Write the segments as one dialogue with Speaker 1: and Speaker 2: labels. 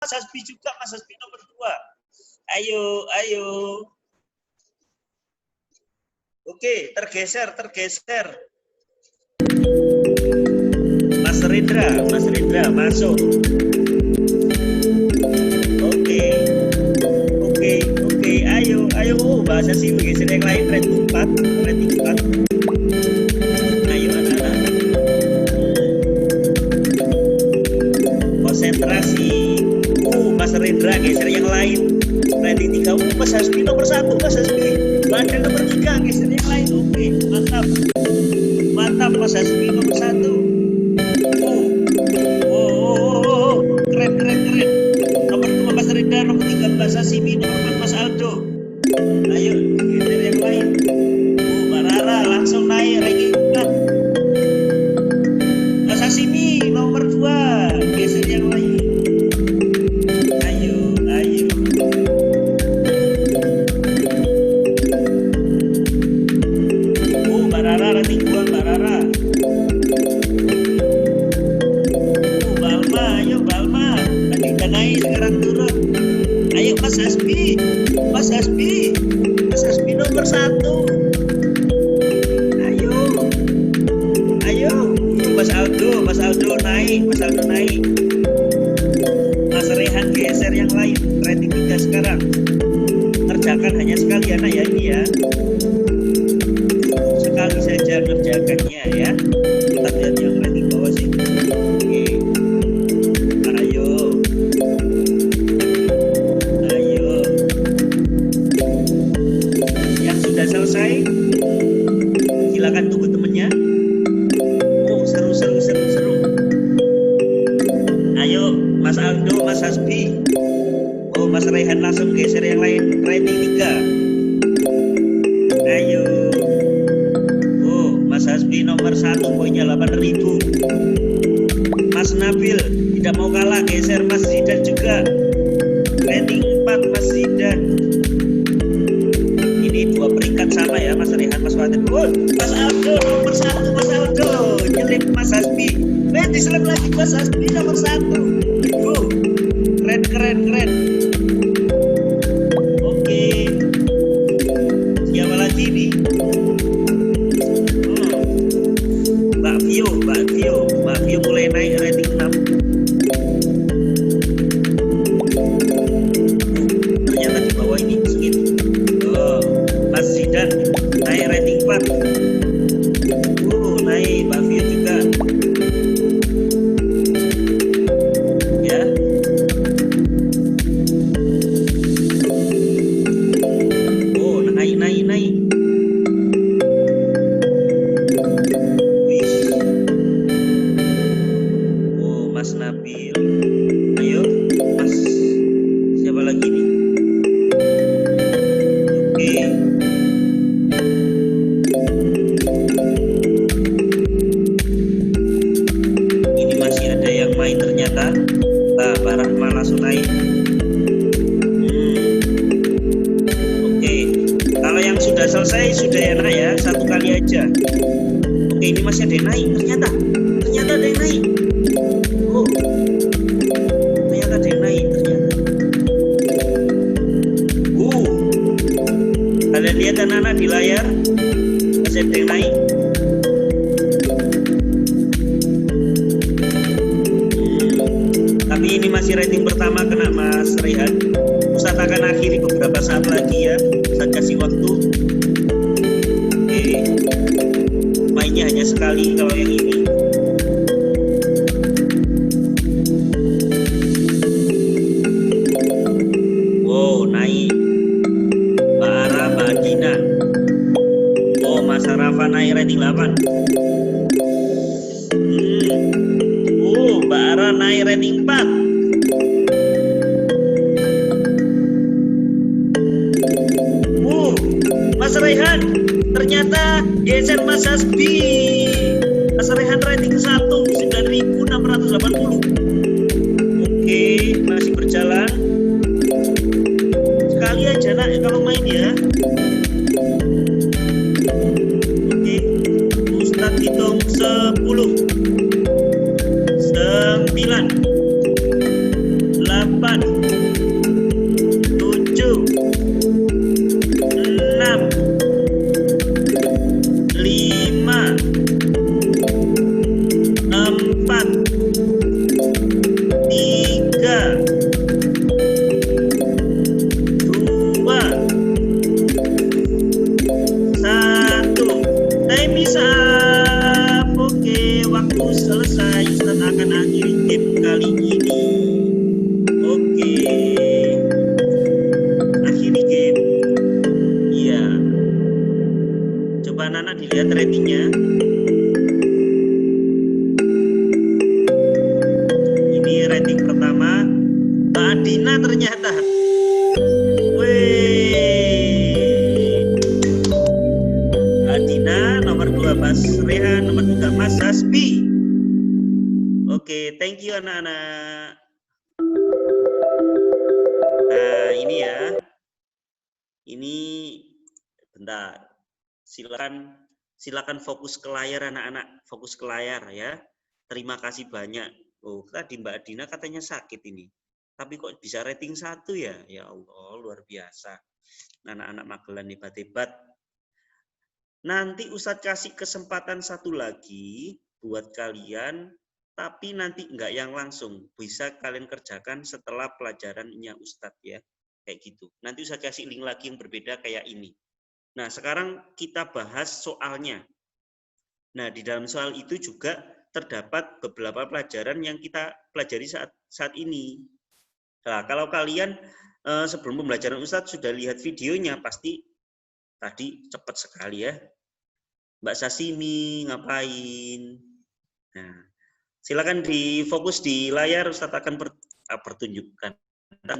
Speaker 1: Mas Hasbi juga, Mas Hasbi nomor 2. Ayo. Oke, tergeser. Mas Rendra masuk. Oke. Ayo. Bahasa sih geser yang lain, rating 4. Ayo anak-anak. Konsentrasi. Mas Rendra geser yang lain. Rating 3. Mas Hasbi nomor 1, Mas Hasbi. Bandel nomor 3, geser yang lain. Oke, mantap Mas Hasbi nomor 1. Keren. Nomor 2 Mas Rendra, nomor 3 Mas Hasbi, nomor 4 Mas Aldo. Ayo, geser yang lain. Mbak Rara langsung naik ranking 4. Mas Hasbi nomor 2, geser yang lain. Ayo. Mbak Rara ranking 2, Mbak Rara. Balma. Tadi udah naik, sekarang turun. Ayo Mas Hasbi nomor 1. Ayo. Mas Aldo naik. Mas Rehan geser yang lain, rating 3 sekarang. Kerjakan hanya sekali anak ya ini ya. Sekali saja kerjakannya ya. Kita lihat yang rating bawah sih. Oke. Ayo. Yang sudah selesai, silakan tunggu temennya. Seru. Ayo, Mas Aldo, Mas Hasbi. Mas Rehan langsung geser yang lain, rating 3. Ayo. Mas Hasbi nomor 1, poinnya 8.000. Mas Nabil tidak mau kalah, geser Mas Zidan juga. Rating 4 Mas Zidan. Ini 2 peringkat sama ya, Mas Rehan, Mas Fatin. Mas Aldo nomor 1, Mas Aldo. Nyelip Mas Hasbi. Diselip lagi Mas Hasbi nomor 1. Keren. Oke. Siapa lagi nih? Mbak Vio mulai naik rating 6. Ternyata di bawah ini segitu. Mas Zidan naik rating 4. Naik Mbak Vio juga. Ya. Naik. Mas Nabil. Ayo, Mas. Siapa lagi nih? Oke. Ini masih ada yang main ternyata. Mbak Rahma langsung naik. Oke. Kalau yang sudah selesai sudah enak ya, 1 kali aja. Oke, ini masih ada yang naik ternyata ada yang naik. Ternyata ada yang naik ternyata. Kalian lihat anak-anak di layar, masih ada yang naik. Tapi ini masih rating pertama kena Mas Rehan. Ustaz akan akhiri beberapa saat lagi ya. Ustaz kasih waktu. Oke. Mainnya hanya sekali kalau yang ini. Naik. Mbak Ara, Mbak Dina. Mas Rafa naik rating 8. Mbak Ara naik rating 4. Mas Rehan ternyata geser Mas Hasbi. Mas Rehan rating 1, 9.680. Oke, masih berjalan. Sekali aja nak kalau main ya. Oke, Ustadz hitung 10, 9, 8, 2, 1. Time is up. Oke, waktu selesai. Ustaz akan akhiri game kali ini. Oke. Akhiri game. Iya. Coba anak-anak dilihat ratingnya. Ini rating pertama. Mbak Adina ternyata. Adina, nomor 2 Mas Rehan, nomor 3 Mas Hasbi. Oke, thank you anak-anak. Nah, ini ya. Ini bentar. Silakan fokus ke layar anak-anak, fokus ke layar ya. Terima kasih banyak. Oh, tadi Mbak Adina katanya sakit ini. Tapi kok bisa rating 1 ya? Ya Allah, luar biasa. Anak-anak Magelan hebat-hebat. Nanti Ustadz kasih kesempatan satu lagi buat kalian, tapi nanti enggak yang langsung. Bisa kalian kerjakan setelah pelajarannya Ustadz ya. Kayak gitu. Nanti Ustadz kasih link lagi yang berbeda kayak ini. Nah, sekarang kita bahas soalnya. Nah, di dalam soal itu juga terdapat beberapa pelajaran yang kita pelajari saat ini. Nah, kalau kalian sebelum pembelajaran Ustadz sudah lihat videonya, pasti tadi cepat sekali ya. Mbak Sasimi ngapain? Nah, silakan difokus di layar, Ustadz akan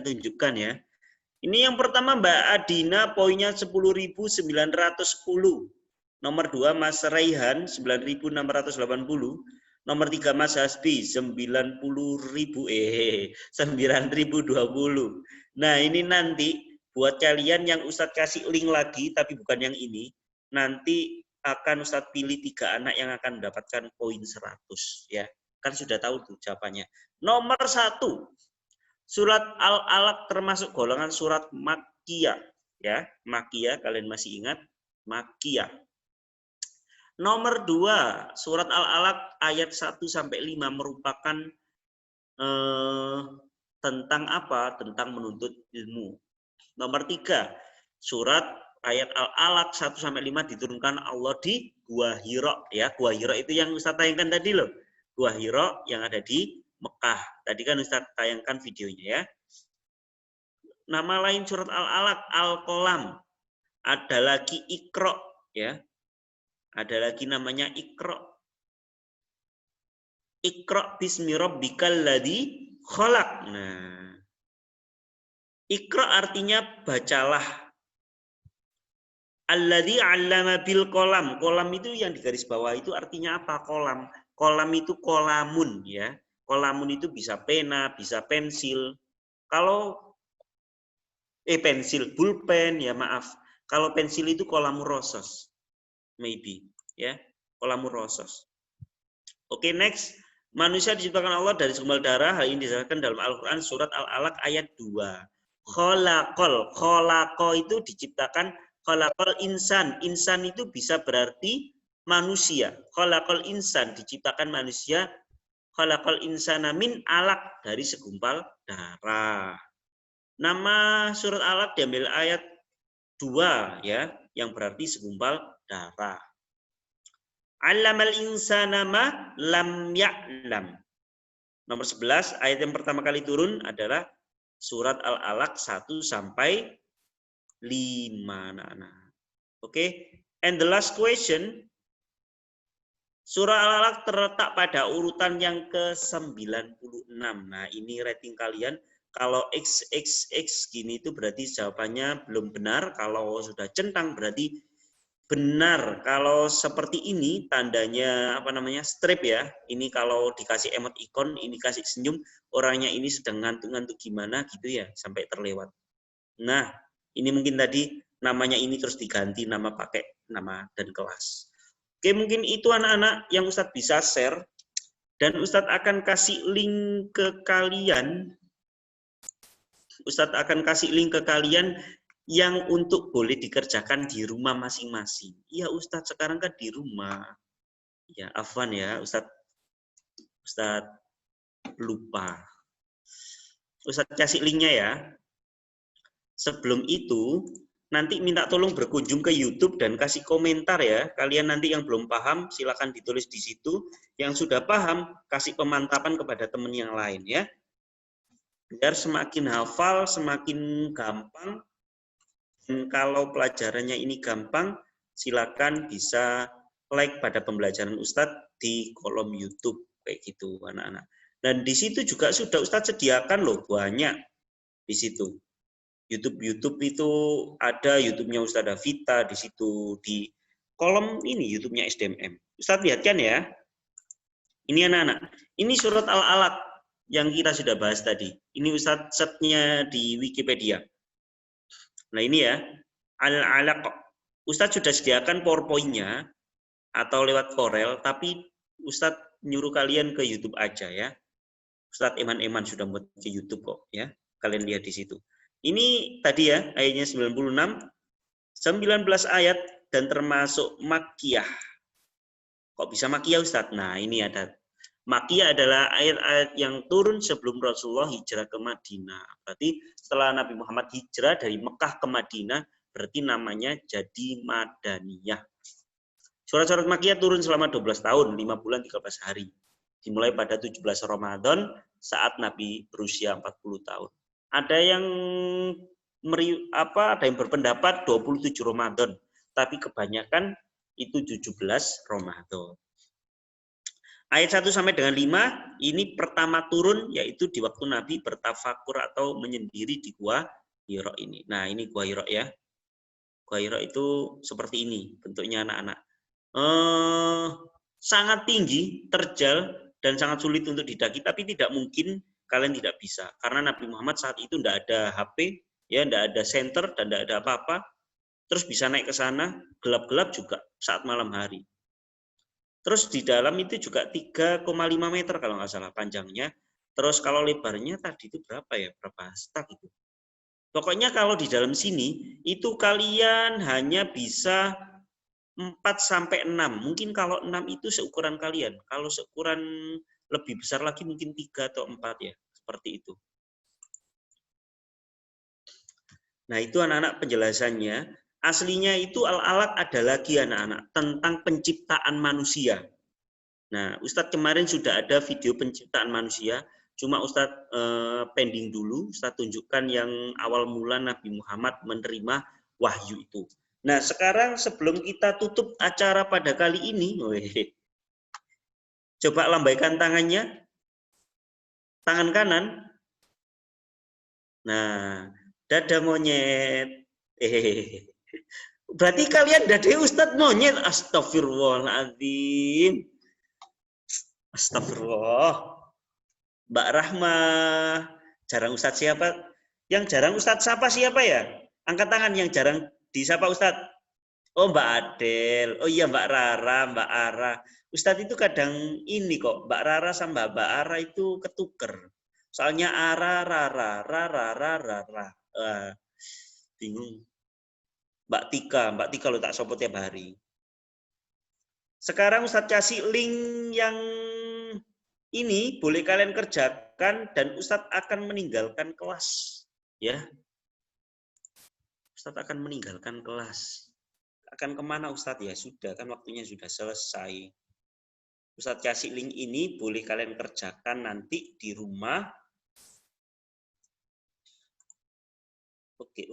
Speaker 1: tunjukkan ya. Ini yang pertama Mbak Adina, poinnya 10.910. Nomor 2 Mas Raihan 9.680. Nomor 3 Mas Hasbi 90.000 9.020. Nah, ini nanti buat kalian yang Ustadz kasih link lagi tapi bukan yang ini, nanti akan Ustadz pilih 3 anak yang akan mendapatkan poin 100 ya. Kan sudah tahu tuh jawabannya. Nomor 1, surat Al-Alaq termasuk golongan surat Makkiyah ya. Makkiyah, kalian masih ingat? Makkiyah. Nomor 2, surat Al-Alaq ayat 1 sampai 5 merupakan tentang apa? Tentang menuntut ilmu. Nomor 3, surat ayat Al-Alaq 1 sampai 5 diturunkan Allah di Gua Hira ya. Gua Hira itu yang Ustaz tayangkan tadi loh. Gua Hira yang ada di Mekah. Tadi kan Ustaz tayangkan videonya ya. Nama lain surat Al-Alaq Al-Qalam. Ada lagi Iqra ya. Ada lagi namanya Iqra. Iqra bismi rabbikal ladzi khalaq. Nah, Iqra artinya bacalah. Alladzi 'allama bil qalam. Qalam itu yang di garis bawah itu artinya apa? Qalam. Qalam itu qalamun ya. Qalamun itu bisa pena, bisa pensil. Kalau pensil, pulpen ya maaf. Kalau pensil itu qalamur rasos. Maybe ya, qalamur rasos. Oke, next. Manusia diciptakan Allah dari segumpal darah. Hal ini dijelaskan dalam Al-Qur'an surat Al-Alaq ayat 2. Khalaqa itu diciptakan. Khalaqal insan. Insan itu bisa berarti manusia. Khalaqal insan diciptakan manusia. Khalaqal insana min alaq dari segumpal darah. Nama surat Alaq diambil ayat 2 ya, yang berarti segumpal darah. Allamal insana ma lam ya'lam. Nomor 11 ayat yang pertama kali turun adalah surat Al-Alaq 1 sampai 5. Oke, and the last question, surah Al-Alaq terletak pada urutan yang ke-96. Nah, ini rating kalian. Kalau XXX gini itu berarti jawabannya belum benar. Kalau sudah centang berarti benar. Kalau seperti ini tandanya apa namanya? Strip ya. Ini kalau dikasih emot ikon, ini kasih senyum, orangnya ini sedang ngantuk-ngantuk gimana gitu ya, sampai terlewat. Nah, ini mungkin tadi namanya ini terus diganti nama pakai nama dan kelas. Oke, mungkin itu anak-anak yang Ustadz bisa share. Dan Ustadz akan kasih link ke kalian. Ustadz akan kasih link ke kalian yang untuk boleh dikerjakan di rumah masing-masing. Iya Ustadz, sekarang kan di rumah. Ya, afwan ya, Ustadz lupa. Ustadz kasih linknya ya. Sebelum itu, nanti minta tolong berkunjung ke YouTube dan kasih komentar ya. Kalian nanti yang belum paham, silakan ditulis di situ. Yang sudah paham, kasih pemantapan kepada teman yang lain ya. Biar semakin hafal, semakin gampang. Dan kalau pelajarannya ini gampang, silakan bisa like pada pembelajaran Ustadz di kolom YouTube. Kayak gitu, anak-anak. Dan di situ juga sudah Ustadz sediakan loh, banyak di situ. YouTube itu ada YouTube-nya Ustadzah Vita di situ, di kolom ini YouTube-nya SDMM. Ustadz lihat kan ya. Ini anak-anak. Ini surat Al-Alaq yang kita sudah bahas tadi. Ini Ustadz setnya di Wikipedia. Nah ini ya, Al-Alaq. Ustadz sudah sediakan PowerPoint-nya atau lewat Corel, tapi Ustadz nyuruh kalian ke YouTube aja ya. Ustadz Eman sudah buat ke YouTube kok ya. Kalian lihat di situ. Ini tadi ya, ayatnya 96, 19 ayat dan termasuk Makkiyah. Kok bisa Makkiyah Ustadz? Nah ini ada. Makkiyah adalah ayat-ayat yang turun sebelum Rasulullah hijrah ke Madinah. Berarti setelah Nabi Muhammad hijrah dari Mekah ke Madinah, berarti namanya jadi Madaniyah. Surat-surat Makkiyah turun selama 12 tahun, 5 bulan 13 hari. Dimulai pada 17 Ramadan saat Nabi berusia 40 tahun. Ada yang berpendapat 27 Ramadan, tapi kebanyakan itu 17 Ramadan. Ayat 1 sampai dengan 5 ini pertama turun yaitu di waktu Nabi bertafakur atau menyendiri di Gua Hira ini. Nah, ini Gua Hira ya. Gua Hira itu seperti ini bentuknya anak-anak. Sangat tinggi, terjal dan sangat sulit untuk didaki, tapi tidak mungkin kalian tidak bisa. Karena Nabi Muhammad saat itu tidak ada HP, ya, tidak ada center dan tidak ada apa-apa. Terus bisa naik ke sana, gelap-gelap juga saat malam hari. Terus di dalam itu juga 3,5 meter kalau nggak salah panjangnya. Terus kalau lebarnya tadi itu berapa ya? Berapa hasta gitu. Pokoknya kalau di dalam sini itu kalian hanya bisa 4 sampai 6. Mungkin kalau 6 itu seukuran kalian. Kalau seukuran lebih besar lagi mungkin 3 atau 4 ya. Seperti itu. Nah, itu anak-anak penjelasannya. Aslinya itu Al-Alaq ada lagi anak-anak tentang penciptaan manusia. Nah, Ustadz kemarin sudah ada video penciptaan manusia. Cuma Ustadz pending dulu. Ustadz tunjukkan yang awal mula Nabi Muhammad menerima wahyu itu. Nah, sekarang sebelum kita tutup acara pada kali ini, coba lambaikan tangannya. Tangan kanan. Nah, dada monyet. Berarti kalian dada Ustadz monyet. Astagfirullahaladzim. Astagfirullah. Mbak Rahma. Jarang Ustadz siapa? Yang jarang Ustadz siapa ya? Angkat tangan yang jarang disapa Ustadz. Oh Mbak Adel. Oh iya Mbak Rara, Mbak Ara. Ustadz itu kadang ini kok. Mbak Rara sama Mbak Ara itu ketuker. Soalnya Ara, Rara, Rara. Bingung. Mbak Tika lo tak sopot tiap hari. Sekarang Ustadz kasih link yang ini boleh kalian kerjakan dan Ustadz akan meninggalkan kelas. Ya. Ustadz akan meninggalkan kelas. Akan kemana Ustadz? Ya sudah, kan waktunya sudah selesai. Ustadz kasih link ini, boleh kalian kerjakan nanti di rumah. Oke.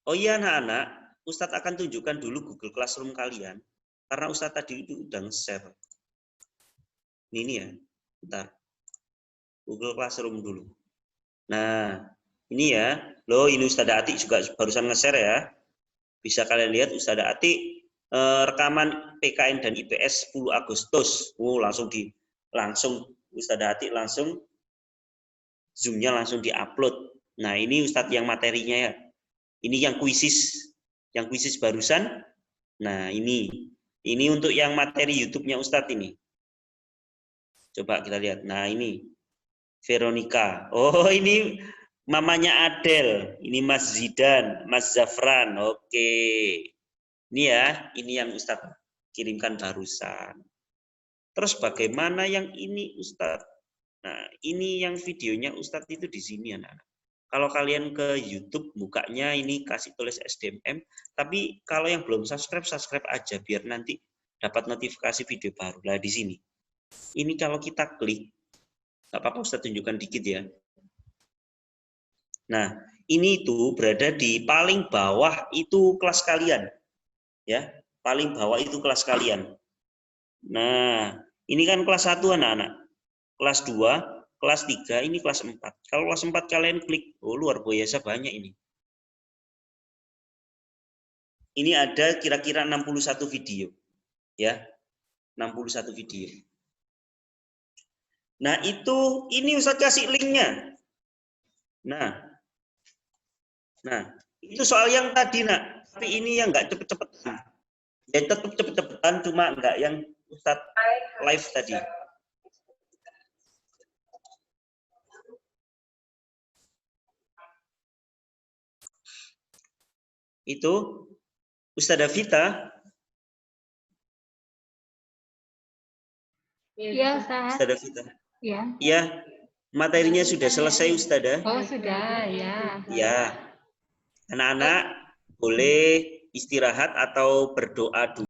Speaker 1: Oh iya anak-anak, Ustadz akan tunjukkan dulu Google Classroom kalian. Karena Ustadz tadi itu udah nge-share. Ini ya, bentar. Google Classroom dulu. Nah, ini ya. Loh, ini Ustadzah Atik juga barusan nge-share ya. Bisa kalian lihat Ustadzah Atik rekaman PKN dan IPS 10 Agustus. Langsung Ustadzah Atik langsung Zoom-nya langsung di-upload. Nah, ini Ustadz yang materinya ya. Ini yang kuisis barusan. Nah, ini untuk yang materi YouTube-nya Ustadz ini. Coba kita lihat. Nah, ini Veronica. Oh, ini mamanya Adel. Ini Mas Zidan, Mas Zafran. Oke. Ini ya, ini yang Ustadz kirimkan barusan. Terus bagaimana yang ini Ustadz? Nah, ini yang videonya Ustadz itu di sini anak-anak. Kalau kalian ke YouTube bukanya ini kasih tulis SDMM, tapi kalau yang belum subscribe, subscribe aja biar nanti dapat notifikasi video baru. Nah, di sini. Ini kalau kita klik, nggak apa-apa Ustadz tunjukkan dikit ya. Nah, ini itu berada di paling bawah itu kelas kalian. Ya, paling bawah itu kelas kalian. Nah, ini kan kelas 1 anak-anak. Kelas 2, kelas 3, ini kelas 4. Kalau kelas 4 kalian klik, oh luar biasa banyak ini. Ini ada kira-kira 61 video. Ya, 61 video. Nah, ini Ustadz kasih linknya. Nah, itu soal yang tadi, nak. Tapi ini yang nggak cepet-cepetan. Ya tetap cepet-cepetan, cuma nggak yang Ustadz live tadi. Itu Ustadzah Vita.
Speaker 2: Iya, Ustaz.
Speaker 1: Ustadzah Vita.
Speaker 2: Iya.
Speaker 1: Iya, materinya sudah selesai Ustadzah.
Speaker 2: Oh, sudah, ya.
Speaker 1: Ya. Anak-anak boleh istirahat atau berdoa dulu.